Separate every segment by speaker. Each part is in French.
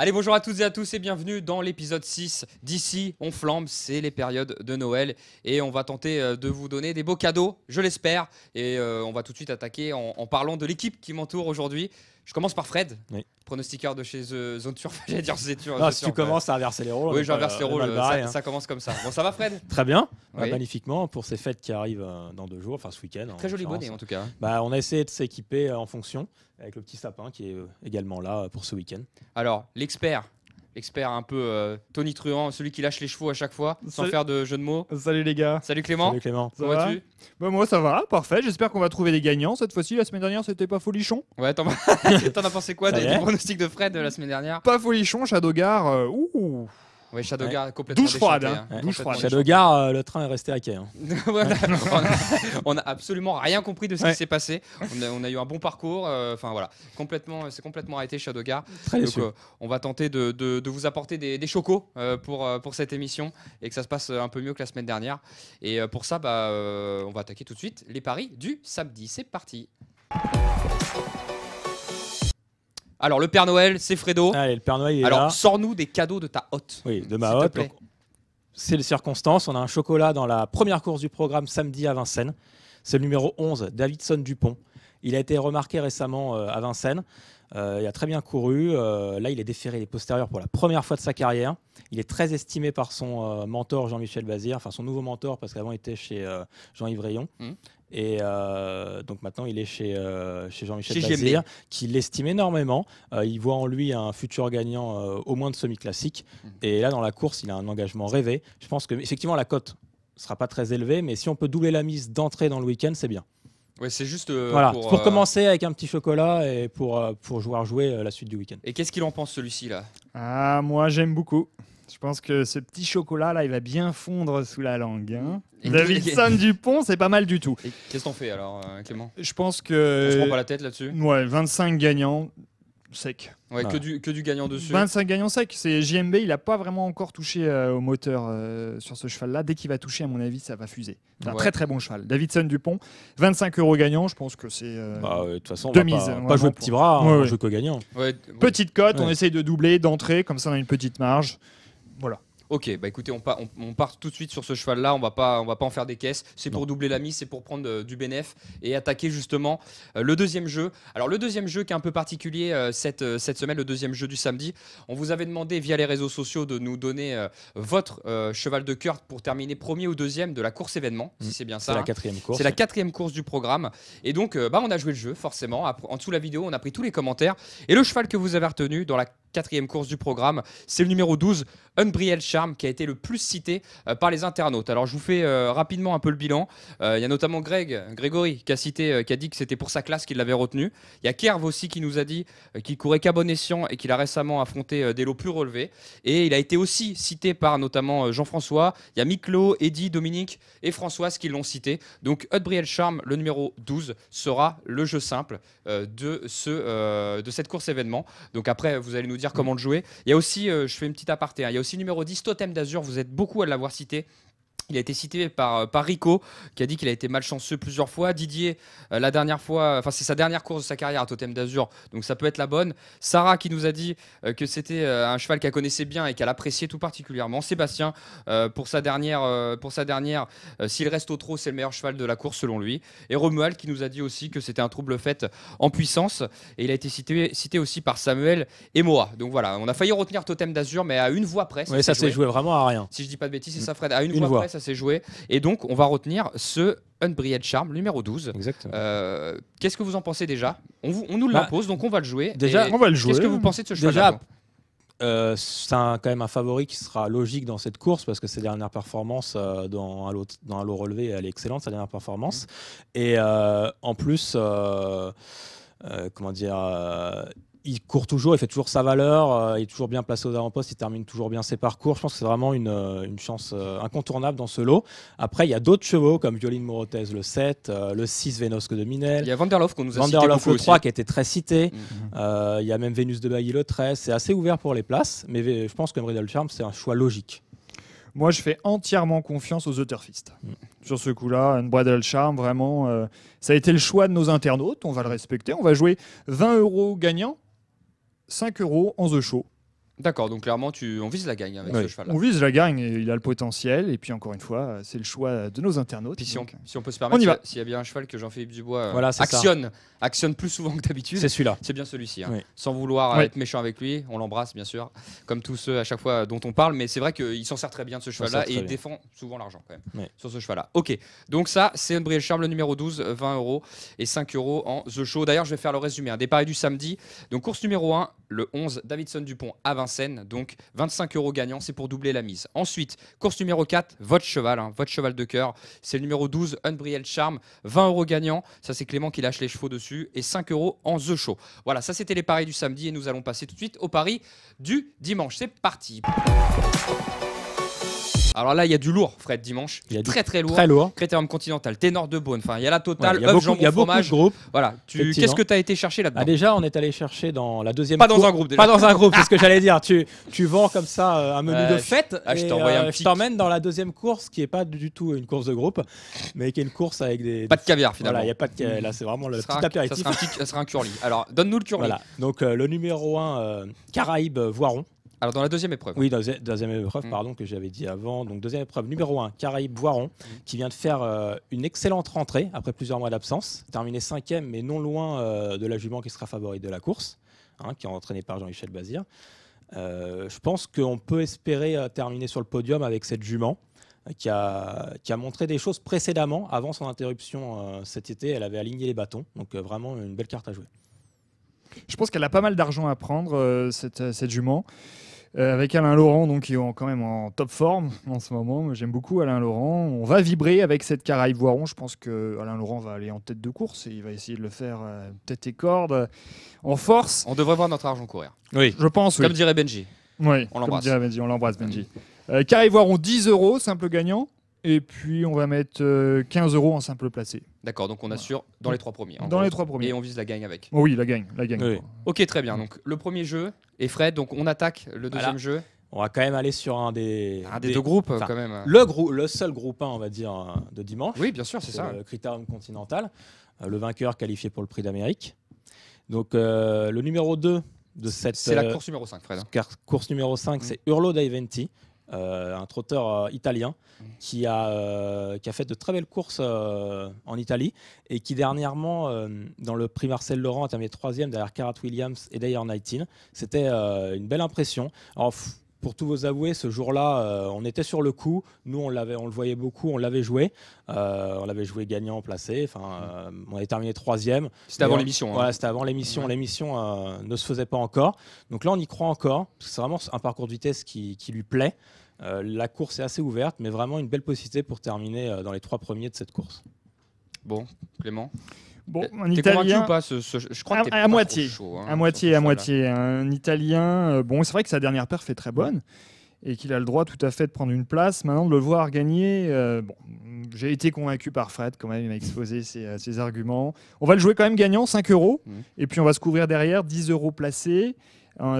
Speaker 1: Allez, bonjour à toutes et à tous et bienvenue dans l'épisode 6 d'Ici on flambe, c'est les périodes de Noël et on va tenter de vous donner des beaux cadeaux, je l'espère. Et on va tout de suite attaquer en parlant de l'équipe qui m'entoure aujourd'hui. Je commence par Fred, pronostiqueur de chez Zone Turf. J'allais dire The Turf.
Speaker 2: Non, si tu commences à inverser les rôles.
Speaker 1: Oui, j'inverse les rôles, ça commence comme ça. Bon, ça va Fred?
Speaker 2: Très bien,
Speaker 1: Oui.
Speaker 2: magnifiquement pour ces fêtes qui arrivent dans 2 jours, enfin ce week-end.
Speaker 1: Très joli bonnet en tout cas.
Speaker 2: On a essayé de s'équiper en fonction, avec le petit sapin qui est également là pour ce week-end.
Speaker 1: Alors, l'expert un peu Tony Truant, celui qui lâche les chevaux à chaque fois, sans faire de jeu de mots.
Speaker 3: Salut les gars.
Speaker 1: Salut Clément.
Speaker 2: Salut Clément.
Speaker 1: Comment vas-tu?
Speaker 3: Moi ça va, parfait. J'espère qu'on va trouver des gagnants cette fois-ci. La semaine dernière c'était pas folichon.
Speaker 1: Ouais, t'en as pensé quoi des
Speaker 2: Ça y est.
Speaker 1: pronostics de Fred la semaine dernière?
Speaker 3: Pas folichon, Shadowgar. Ouh.
Speaker 1: Ouais, Shadowgar complètement
Speaker 3: Douche froide,
Speaker 1: déchanté,
Speaker 3: hein.
Speaker 1: hein.
Speaker 3: Douche froide.
Speaker 2: Shadowgar, le train est resté à quai.
Speaker 1: Voilà. On a absolument rien compris de ce qui s'est passé. On a eu un bon parcours. Enfin voilà, c'est complètement arrêté Shadowgar.
Speaker 2: Très
Speaker 1: Donc
Speaker 2: déçu.
Speaker 1: on va tenter de vous apporter des chocos pour cette émission et que ça se passe un peu mieux que la semaine dernière. Et pour ça, on va attaquer tout de suite les paris du samedi. C'est parti. Alors le Père Noël, c'est Fredo.
Speaker 2: Allez, le Père Noël est
Speaker 1: Alors
Speaker 2: là.
Speaker 1: sors-nous des cadeaux de ta hôte.
Speaker 2: Oui, de ma
Speaker 1: s'il te
Speaker 2: hôte.
Speaker 1: plaît.
Speaker 2: Donc, c'est les circonstances. On a un chocolat dans la première course du programme samedi à Vincennes. C'est le numéro 11, Davidson Dupont. Il a été remarqué récemment à Vincennes. Il a très bien couru. Là, il est déféré les postérieurs pour la première fois de sa carrière. Il est très estimé par son mentor Jean-Michel Bazir, enfin son nouveau mentor, parce qu'avant il était chez Jean-Yves Rayon. Et donc maintenant il est chez Jean-Michel
Speaker 1: Chez
Speaker 2: Bazir,
Speaker 1: JMB.
Speaker 2: qui l'estime énormément. Il voit en lui un futur gagnant au moins de semi-classique. Et là, dans la course, il a un engagement rêvé. Je pense que effectivement la cote ne sera pas très élevée, mais si on peut doubler la mise d'entrée dans le week-end, c'est bien.
Speaker 1: Ouais, c'est juste
Speaker 2: Voilà, pour commencer avec un petit chocolat et pour pouvoir jouer la suite du week-end.
Speaker 1: Et qu'est-ce qu'il en pense celui-ci là?
Speaker 3: Ah, moi j'aime beaucoup. Je pense que ce petit chocolat là, il va bien fondre sous la langue. Hein.
Speaker 1: Et-
Speaker 3: Davidson Dupont, c'est pas mal du tout.
Speaker 1: Et qu'est-ce qu'on fait alors, Clément?
Speaker 3: Je pense
Speaker 1: On se prend pas
Speaker 3: que
Speaker 1: la tête là-dessus?
Speaker 3: 25 gagnants sec.
Speaker 1: Ouais,
Speaker 2: Voilà.
Speaker 1: que du gagnant dessus.
Speaker 3: 25 gagnants secs. C'est JMB, il n'a pas vraiment encore touché au moteur sur ce cheval-là. Dès qu'il va toucher, à mon avis, ça va fuser. C'est un
Speaker 1: Ouais.
Speaker 3: très très bon cheval. Davidson Dupont, 25 € gagnant, je pense que c'est
Speaker 2: De toute façon, on
Speaker 3: deux
Speaker 2: va
Speaker 3: mises,
Speaker 2: pas
Speaker 3: vraiment,
Speaker 2: jouer petit bras,
Speaker 3: Ouais,
Speaker 2: on
Speaker 3: ouais.
Speaker 2: joue qu'au gagnant.
Speaker 1: Ouais,
Speaker 3: petite cote. On
Speaker 2: Ouais.
Speaker 3: essaye de doubler d'entrée, comme ça on a une petite marge. Voilà.
Speaker 1: Ok, bah écoutez, on part tout de suite sur ce cheval-là. On va pas en faire des caisses. C'est pour doubler la mise, c'est pour prendre du bénéf et attaquer justement le deuxième jeu. Alors le deuxième jeu qui est un peu particulier cette semaine, le deuxième jeu du samedi. On vous avait demandé via les réseaux sociaux de nous donner votre cheval de cœur pour terminer premier ou deuxième de la course événement, si c'est bien ça.
Speaker 2: C'est la
Speaker 1: hein.
Speaker 2: 4e course.
Speaker 1: C'est la 4e course du programme. Et donc, on a joué le jeu, forcément. En dessous de la vidéo, on a pris tous les commentaires. Et le cheval que vous avez retenu dans la 4e course du programme, c'est le numéro 12, Unbriel Charm, qui a été le plus cité par les internautes. Alors, je vous fais rapidement un peu le bilan. Il y a notamment Grégory, qui a dit que c'était pour sa classe qu'il l'avait retenu. Il y a Kerv aussi qui nous a dit qu'il courait qu'à bon escient et qu'il a récemment affronté des lots plus relevés. Et il a été aussi cité par notamment Jean-François. Il y a Miklo, Eddy, Dominique et Françoise qui l'ont cité. Donc, Unbriel Charm, le numéro 12, sera le jeu simple de cette course événement. Donc après, vous allez nous dire comment le jouer. Il y a aussi, je fais une petite aparté, hein, il y a aussi le numéro 10, Totem d'Azur. Vous êtes beaucoup à l'avoir cité. Il a été cité par Rico, qui a dit qu'il a été malchanceux plusieurs fois. Didier, la dernière fois, enfin c'est sa dernière course de sa carrière à Totem d'Azur, donc ça peut être la bonne. Sarah qui nous a dit que c'était un cheval qu'elle connaissait bien et qu'elle appréciait tout particulièrement. Sébastien, pour sa dernière, s'il reste au trot, c'est le meilleur cheval de la course selon lui. Et Romuald qui nous a dit aussi que c'était un trouble fait en puissance. Et il a été cité aussi par Samuel et Moa. Donc voilà, on a failli retenir Totem d'Azur, mais à une voix près.
Speaker 2: Oui, ça s'est joué vraiment à rien.
Speaker 1: Si je dis pas de bêtises, c'est ça Fred. À une
Speaker 2: Une
Speaker 1: voix
Speaker 2: voix.
Speaker 1: près, ça s'est joué. Et donc, on va retenir ce Unbriel Charm, numéro 12.
Speaker 2: Exactement.
Speaker 1: Qu'est-ce que vous en pensez déjà? On nous l'impose, donc on va le jouer.
Speaker 2: déjà,
Speaker 1: Et
Speaker 3: On va le jouer.
Speaker 1: qu'est-ce que vous pensez de ce cheval?
Speaker 2: Déjà, c'est quand même un favori qui sera logique dans cette course parce que ses dernières performances dans un lot relevé, elle est excellente, sa dernière performance. Et en plus, comment dire, il court toujours, il fait toujours sa valeur, il est toujours bien placé aux avant-postes, il termine toujours bien ses parcours. Je pense que c'est vraiment une chance incontournable dans ce lot. Après, il y a d'autres chevaux comme Violine Morotez le 7, le 6 Vénosque de Minel.
Speaker 1: Il y a Vanderlof qu'on nous a cité
Speaker 2: Vanderlof
Speaker 1: beaucoup
Speaker 2: le 3
Speaker 1: aussi.
Speaker 2: qui a été très cité.
Speaker 1: Mhm.
Speaker 2: Il y a même Vénus de Bailly le 13. C'est assez ouvert pour les places, mais je pense que Unbriel Charm, c'est un choix logique.
Speaker 3: Moi, je fais entièrement confiance aux The Turfistes. Sur ce coup-là, Unbridled Charm, vraiment, ça a été le choix de nos internautes. On va le respecter. On va jouer 20 € gagnant, 5 € en The Show.
Speaker 1: D'accord, donc clairement, on vise la gagne avec
Speaker 2: Oui.
Speaker 1: ce cheval-là.
Speaker 3: On vise la gagne, et il a le potentiel. Et puis encore une fois, c'est le choix de nos internautes.
Speaker 1: Puis
Speaker 3: donc,
Speaker 1: si on peut se
Speaker 3: on
Speaker 1: permettre,
Speaker 3: y va.
Speaker 1: s'il y a bien un cheval que Jean-Philippe Dubois
Speaker 2: Voilà, c'est ça.
Speaker 1: actionne plus souvent que d'habitude,
Speaker 2: C'est celui-là.
Speaker 1: c'est bien celui-ci. Hein.
Speaker 2: Oui.
Speaker 1: Sans vouloir
Speaker 3: Oui.
Speaker 1: être méchant avec lui, on l'embrasse bien sûr, comme tous ceux à chaque fois dont on parle, mais c'est vrai qu'il s'en sert très bien de ce cheval-là
Speaker 2: sert
Speaker 1: et
Speaker 2: très
Speaker 1: il
Speaker 2: bien.
Speaker 1: défend souvent l'argent quand même
Speaker 2: Oui.
Speaker 1: sur ce cheval-là. Ok, donc ça c'est Unbriel Charm, le numéro 12, 20 € et 5 € en The Show. D'ailleurs, je vais faire le résumé. Des paris du samedi. Donc course numéro 1, le 11, Davidson Dupont à Vincennes, donc 25 € gagnant, c'est pour doubler la mise. Ensuite, course numéro 4, votre cheval de cœur, c'est le numéro 12, Unbriel Charm, 20 € gagnant, ça c'est Clément qui lâche les chevaux dessus, et 5 € en The Show. Voilà, ça c'était les paris du samedi, et nous allons passer tout de suite aux paris du dimanche. C'est parti. Alors là, il y a du lourd, Fred, dimanche.
Speaker 2: Il y a du
Speaker 1: très très lourd.
Speaker 2: Très lourd.
Speaker 1: Critérium Continental, Ténor de Beaune, enfin il y a la
Speaker 2: Ouais,
Speaker 1: totale,
Speaker 2: il y a
Speaker 1: œuf,
Speaker 2: beaucoup,
Speaker 1: jambon,
Speaker 2: il y a beaucoup de
Speaker 1: fromage.
Speaker 2: groupes.
Speaker 1: Voilà,
Speaker 2: Effectivement.
Speaker 1: qu'est-ce que tu as été chercher là-dedans?
Speaker 2: Ah, déjà, on est allé chercher dans la deuxième
Speaker 1: Pas dans
Speaker 2: cour-
Speaker 1: un groupe, déjà.
Speaker 2: Pas dans un groupe, c'est ce que j'allais dire. Tu vends comme ça un menu de fête.
Speaker 1: je
Speaker 2: et,
Speaker 1: t'ai envoyé un
Speaker 2: je
Speaker 1: petit-
Speaker 2: t'emmène dans la deuxième course qui est pas du tout une course de groupe, mais qui est une course avec des.
Speaker 1: Pas de caviar finalement.
Speaker 2: Voilà, il y a pas de. Là, c'est vraiment le
Speaker 1: Ça
Speaker 2: petit
Speaker 1: sera
Speaker 2: apéritif.
Speaker 1: ça sera un curly. Alors, donne-nous le curly.
Speaker 2: Voilà. Donc le numéro 1, Caraïbes Voiron.
Speaker 1: Alors, dans la deuxième épreuve.
Speaker 2: Oui, deuxième épreuve,
Speaker 1: Mm.
Speaker 2: pardon, que j'avais dit avant. Donc deuxième épreuve, numéro 1, Caraïbes Voiron, qui vient de faire une excellente rentrée après plusieurs mois d'absence. Terminé 5e, mais non loin de la jument qui sera favorite de la course, hein, qui est entraînée par Jean-Michel Bazir. Je pense qu'on peut espérer terminer sur le podium avec cette jument qui a montré des choses précédemment. Avant son interruption cet été, elle avait aligné les bâtons. Donc vraiment une belle carte à jouer.
Speaker 3: Je pense qu'elle a pas mal d'argent à prendre, cette jument. Avec Alain Laurent, donc, qui est quand même en top forme en ce moment. J'aime beaucoup Alain Laurent. On va vibrer avec cette Caraïbe Voiron. Je pense que Alain Laurent va aller en tête de course et il va essayer de le faire tête et corde, en force.
Speaker 1: On devrait voir notre argent courir.
Speaker 2: Oui.
Speaker 3: Je pense, oui.
Speaker 1: Comme dirait Benji.
Speaker 3: Oui,
Speaker 1: On l'embrasse.
Speaker 3: comme dirait Benji, on l'embrasse, Benji. Caraïbe Voiron, 10 €, simple gagnant. Et puis, on va mettre 15 € en simple placé.
Speaker 1: D'accord, donc on assure dans les 3 premiers. en
Speaker 3: Dans
Speaker 1: gros.
Speaker 3: les 3 premiers.
Speaker 1: Et on vise la gagne avec.
Speaker 3: Oh oui, la gagne.
Speaker 2: Oui.
Speaker 1: Ok, très bien. Donc, le premier jeu. Et Fred, donc on attaque le deuxième jeu.
Speaker 2: On va quand même aller sur un des
Speaker 1: Des deux groupes,
Speaker 2: enfin,
Speaker 1: quand même.
Speaker 2: le seul groupe 1, on va dire, de dimanche.
Speaker 1: Oui, bien sûr, c'est ça.
Speaker 2: Le Critérium Continental. Le vainqueur qualifié pour le Prix d'Amérique. Donc le numéro 2 de cette
Speaker 1: C'est la course numéro 5, Fred.
Speaker 2: course numéro 5, c'est Urlo Daventi, un trotteur italien qui a fait de très belles courses en Italie et qui dernièrement, dans le prix Marcel Laurent, a terminé 3e derrière Karat Williams et Dyer 19. C'était une belle impression. Alors, pour tout vous avouer, ce jour-là, on était sur le coup. Nous, on le voyait beaucoup, on l'avait joué. On l'avait joué gagnant, placé. Enfin, on avait terminé 3e.
Speaker 1: C'était avant
Speaker 2: Et
Speaker 1: l'émission. hein.
Speaker 2: Voilà, c'était avant l'émission.
Speaker 1: Ouais.
Speaker 2: L'émission ne se faisait pas encore. Donc là, on y croit encore. Parce que c'est vraiment un parcours de vitesse qui lui plaît. La course est assez ouverte, mais vraiment une belle possibilité pour terminer dans les 3 premiers de cette course.
Speaker 1: Bon, Clément.
Speaker 3: Bon, un
Speaker 1: T'es convaincu
Speaker 3: Italien.
Speaker 1: ou pas je crois que t'es
Speaker 3: À
Speaker 1: pas
Speaker 3: moitié.
Speaker 1: trop chaud, hein,
Speaker 3: À
Speaker 1: sur
Speaker 3: moitié,
Speaker 1: ce
Speaker 3: à
Speaker 1: cheval-là.
Speaker 3: moitié. Un Italien, bon, c'est vrai que sa dernière perf est très bonne et qu'il a le droit tout à fait de prendre une place. Maintenant, de le voir gagner, bon, j'ai été convaincu par Fred quand même, il m'a exposé ses arguments. On va le jouer quand même gagnant, 5 €, et puis on va se couvrir derrière, 10 € placés,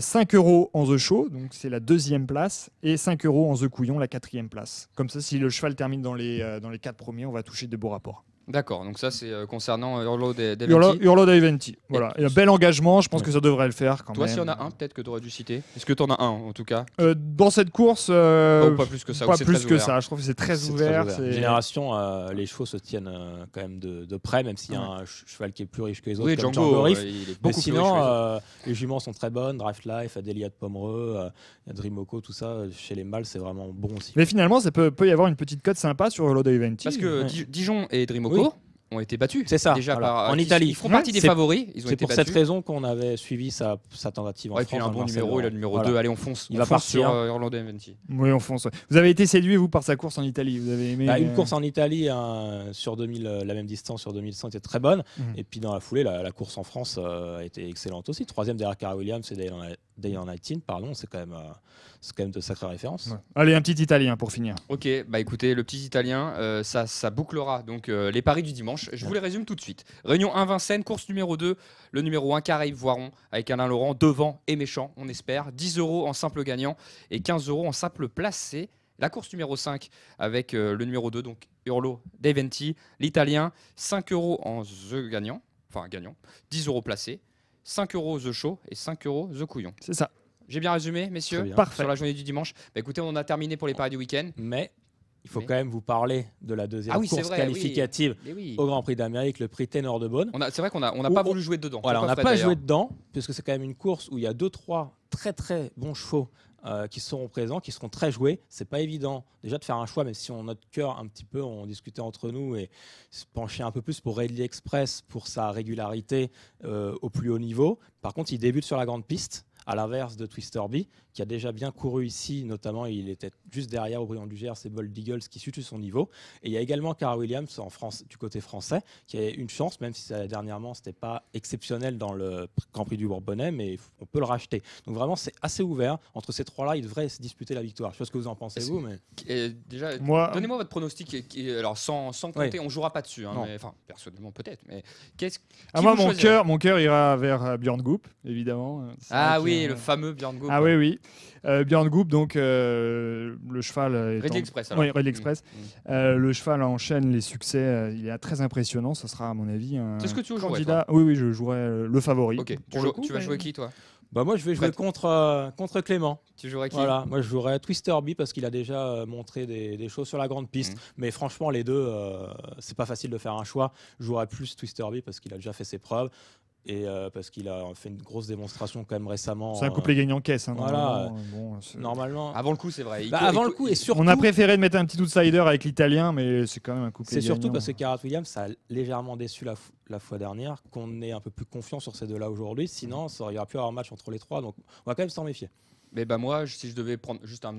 Speaker 3: 5 € en The Show, donc c'est la 2e place, et 5 € en The Couillon, la 4e place. Comme ça, si le cheval termine dans les 4 premiers, on va toucher de beaux rapports.
Speaker 1: D'accord, donc ça c'est concernant Urlo Daventi.
Speaker 3: Urlo Daventi. Voilà. Et un bel engagement, je pense que ça devrait le faire quand
Speaker 1: Toi,
Speaker 3: même.
Speaker 1: s'il y en a un, peut-être que tu aurais dû citer. Est-ce que tu en as un en tout cas?
Speaker 3: Dans cette course,
Speaker 1: Pas plus que ça, ou
Speaker 3: pas
Speaker 1: c'est
Speaker 3: plus
Speaker 1: très
Speaker 3: que
Speaker 1: ouvert.
Speaker 3: ça. Je trouve que c'est très
Speaker 2: C'est
Speaker 3: ouvert.
Speaker 2: très
Speaker 3: c'est-
Speaker 2: Génération, les chevaux se tiennent quand même de près, même s'il y a un cheval qui est plus riche que les autres.
Speaker 1: Oui,
Speaker 2: comme
Speaker 1: Django,
Speaker 2: Riff.
Speaker 1: il est
Speaker 2: Mais
Speaker 1: beaucoup plus riche que
Speaker 2: sinon,
Speaker 1: les autres.
Speaker 2: les juments sont très bonnes. Drive Life, Adélia de Pomereux, il y a Dreamoko, tout ça. Chez les mâles, c'est vraiment bon aussi.
Speaker 3: Mais finalement, ça peut y avoir une petite cote sympa sur Urlo Daventi.
Speaker 1: Parce que
Speaker 3: Ouais.
Speaker 1: Dijon et Dreamoko
Speaker 2: Oui.
Speaker 1: ont été battus.
Speaker 2: C'est ça,
Speaker 1: Déjà
Speaker 2: voilà.
Speaker 1: par,
Speaker 2: En
Speaker 1: qui-
Speaker 2: Italie.
Speaker 1: Ils font partie des
Speaker 2: C'est-
Speaker 1: favoris. Ils ont
Speaker 2: C'est
Speaker 1: été
Speaker 2: pour
Speaker 1: battus.
Speaker 2: cette raison qu'on avait suivi sa tentative en
Speaker 1: Ouais, et
Speaker 2: France.
Speaker 1: puis il a un
Speaker 2: dans
Speaker 1: bon
Speaker 2: le
Speaker 1: numéro,
Speaker 2: Marcel
Speaker 1: il a le numéro
Speaker 2: Voilà.
Speaker 1: 2. Allez, on fonce.
Speaker 2: Il
Speaker 1: On
Speaker 2: va
Speaker 1: fonce
Speaker 2: partir.
Speaker 1: sur Urlo Daventi.
Speaker 3: Oui, on fonce. Vous avez été séduit, vous, par sa course en Italie. Vous avez aimé
Speaker 2: Une course en Italie sur 2000, la même distance sur 2100 était très bonne.
Speaker 3: Mhm.
Speaker 2: Et puis dans la foulée, la course en France a été excellente aussi. 3e derrière Cara Williams et Dyer 19, pardon. C'est quand même de sacrées références.
Speaker 3: Ouais. Allez, un petit Italien pour finir.
Speaker 1: Ok, bah écoutez, le petit Italien, ça bouclera donc les paris du dimanche. Je vous les résume tout de suite. Réunion 1 Vincennes, course numéro 2, le numéro 1 Caraïbes Voiron avec Alain Laurent devant et méchant, on espère. 10 € en simple gagnant et 15 € en simple placé. La course numéro 5 avec le numéro 2, donc Urlo Daventi, l'Italien, 5 € en The gagnant, enfin gagnant, 10 € placé, 5 € The Show et 5 € The Couillon.
Speaker 3: C'est ça.
Speaker 1: J'ai bien résumé, messieurs,
Speaker 2: bien.
Speaker 3: Parfait.
Speaker 1: sur la journée du dimanche. Bah, écoutez, on a terminé pour les paris du week-end.
Speaker 2: Mais il faut
Speaker 1: Mais-
Speaker 2: quand même vous parler de la deuxième
Speaker 1: Ah oui, c'est
Speaker 2: course
Speaker 1: vrai,
Speaker 2: qualificative
Speaker 1: Mais oui.
Speaker 2: au Grand Prix d'Amérique, le prix Ténor de Beaune.
Speaker 1: C'est vrai qu'on n'a
Speaker 2: Où
Speaker 1: pas
Speaker 2: on-
Speaker 1: voulu jouer dedans.
Speaker 2: Voilà, on
Speaker 1: Pourquoi,
Speaker 2: n'a
Speaker 1: Fred,
Speaker 2: pas
Speaker 1: d'ailleurs
Speaker 2: joué dedans, puisque c'est quand même une course où il y a 2-3 très très bons chevaux qui seront présents, qui seront très joués. C'est pas évident déjà de faire un choix, même si on notre cœur un petit peu, on discutait entre nous et se penchait un peu plus pour Reilly Express pour sa régularité au plus haut niveau. Par contre, il débute sur la grande piste. À l'inverse de Twister B, qui a déjà bien couru ici, notamment il était juste derrière Aubryon du Gers et Bold Eagles qui situent son niveau. Et il y a également Cara Williams en France, du côté français, qui a une chance, même si dernièrement c'était pas exceptionnel dans le Grand Prix du Bourbonnais, mais on peut le racheter. Donc vraiment c'est assez ouvert. Entre ces trois-là, ils devraient se disputer la victoire. Je sais pas ce que vous en pensez vous, mais
Speaker 1: Déjà,
Speaker 3: Moi,
Speaker 1: donnez-moi votre pronostic. Alors sans compter, on jouera pas dessus. Hein,
Speaker 2: Non.
Speaker 1: mais, enfin, personnellement peut-être. Mais qu'est-ce
Speaker 3: moi,
Speaker 1: vous
Speaker 3: mon cœur ira vers Björn Goop, évidemment. C'est
Speaker 1: Ah
Speaker 3: vrai
Speaker 1: oui,
Speaker 3: qu'il-
Speaker 1: le fameux Björn Goop.
Speaker 3: Ah oui, oui. Björn Goop, donc le cheval.
Speaker 1: Reilly Express, alors.
Speaker 3: Oui, Reilly Express.
Speaker 1: Mmh.
Speaker 3: Le cheval enchaîne les succès. Il est très impressionnant. Ce sera, à mon avis, un
Speaker 1: C'est ce que tu jouerais,
Speaker 3: candidat. Oui, oui, je jouerais le favori.
Speaker 1: Ok.
Speaker 3: Pour le coup,
Speaker 1: Tu vas
Speaker 3: mais-
Speaker 1: jouer qui, toi?
Speaker 2: bah moi je vais jouer
Speaker 1: Fred.
Speaker 2: contre Clément.
Speaker 1: Tu jouerais qui?
Speaker 2: Voilà, moi je jouerais Twister B parce qu'il a déjà montré des choses sur la grande piste.
Speaker 1: Mhm.
Speaker 2: Mais franchement, les deux, c'est pas facile de faire un choix. Je jouerais plus Twister B parce qu'il a déjà fait ses preuves et parce qu'il a fait une grosse démonstration quand même récemment.
Speaker 3: C'est un couplet gagnant caisse. Hein,
Speaker 2: voilà.
Speaker 3: normalement.
Speaker 2: Normalement.
Speaker 1: Avant le coup, c'est vrai.
Speaker 2: Avant le coup et surtout.
Speaker 3: On a préféré de mettre un petit outsider avec l'italien, mais c'est quand même un couplet
Speaker 2: C'est surtout
Speaker 3: gagnant.
Speaker 2: parce que Karat Williams, ça a légèrement déçu la fois dernière, qu'on est un peu plus confiant sur ces deux-là aujourd'hui. Sinon, il y aurait pu avoir un match entre les trois. Donc, on va quand même s'en méfier.
Speaker 1: Mais bah moi, si je devais prendre juste un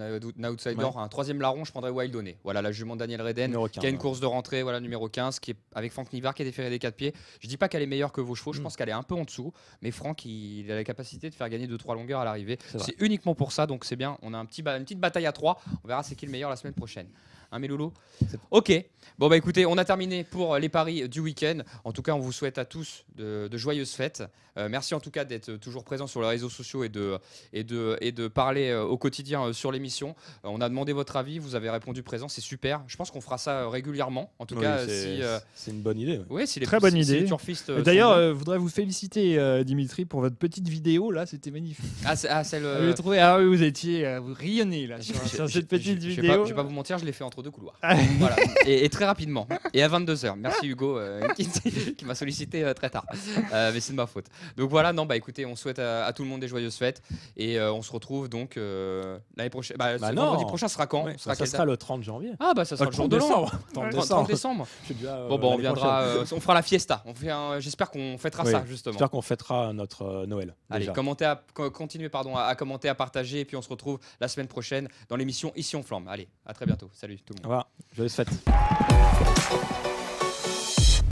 Speaker 1: outsider,
Speaker 2: Ouais.
Speaker 1: un troisième larron, je prendrais Wild Honey. Voilà, la jument Daniel Reden,
Speaker 2: Numéro
Speaker 1: qui a une
Speaker 2: 15,
Speaker 1: course de rentrée, voilà, numéro 15, qui est avec Franck Nivard, qui est déféré des 4 pieds. Je dis pas qu'elle est meilleure que vos chevaux, je pense qu'elle est un peu en dessous, mais Franck, il a la capacité de faire gagner 2-3 longueurs à l'arrivée.
Speaker 2: C'est vrai.
Speaker 1: C'est uniquement pour ça, donc c'est bien. On a une petite bataille à 3. On verra c'est qui le meilleur la semaine prochaine. Hein, mes loulous? Ok. Bon, bah écoutez, on a terminé pour les paris du week-end. En tout cas, on vous souhaite à tous de joyeuses fêtes. Merci en tout cas d'être toujours présents sur les réseaux sociaux et de parler au quotidien sur l'émission. On a demandé votre avis, vous avez répondu présent, c'est super. Je pense qu'on fera ça régulièrement. En tout
Speaker 2: Oui,
Speaker 1: cas,
Speaker 2: c'est une bonne idée. Ouais.
Speaker 1: si les
Speaker 3: Très bonne
Speaker 1: si
Speaker 3: idée.
Speaker 1: les turfistes,
Speaker 3: D'ailleurs,
Speaker 1: sont bons.
Speaker 3: je voudrais vous féliciter, Dimitri, pour votre petite vidéo. Là, c'était magnifique.
Speaker 1: Celle.
Speaker 3: Vous l'avez trouvé. Ah oui, vous étiez, vous rayonnez là sur cette petite vidéo.
Speaker 1: Je vais pas vous mentir, je l'ai fait entre deux couloirs. Voilà. Et très rapidement. Et à 22h. Merci Hugo qui m'a sollicité très tard. Mais c'est de ma faute. Donc voilà, non, bah écoutez, on souhaite à tout le monde des joyeuses fêtes. Et on se retrouve donc l'année prochaine. Vendredi prochain sera quand?
Speaker 2: Ouais,
Speaker 1: On sera
Speaker 2: ça
Speaker 1: quelle
Speaker 2: sera
Speaker 1: date?
Speaker 2: le 30 janvier.
Speaker 1: Ah bah ça sera le jour
Speaker 2: 30
Speaker 1: de l'an.
Speaker 2: décembre.
Speaker 1: 30 décembre.
Speaker 2: Je suis déjà,
Speaker 1: Bon, on
Speaker 2: l'année
Speaker 1: viendra,
Speaker 2: prochaine.
Speaker 1: on fera la fiesta. J'espère qu'on fêtera
Speaker 2: Oui,
Speaker 1: ça justement.
Speaker 2: J'espère qu'on fêtera notre Noël.
Speaker 1: Allez,
Speaker 2: déjà.
Speaker 1: continuez à commenter, à partager, et puis on se retrouve la semaine prochaine dans l'émission Ici on flambe. Allez, à très bientôt. Salut tout le monde.
Speaker 2: Voilà, joyeuses fêtes.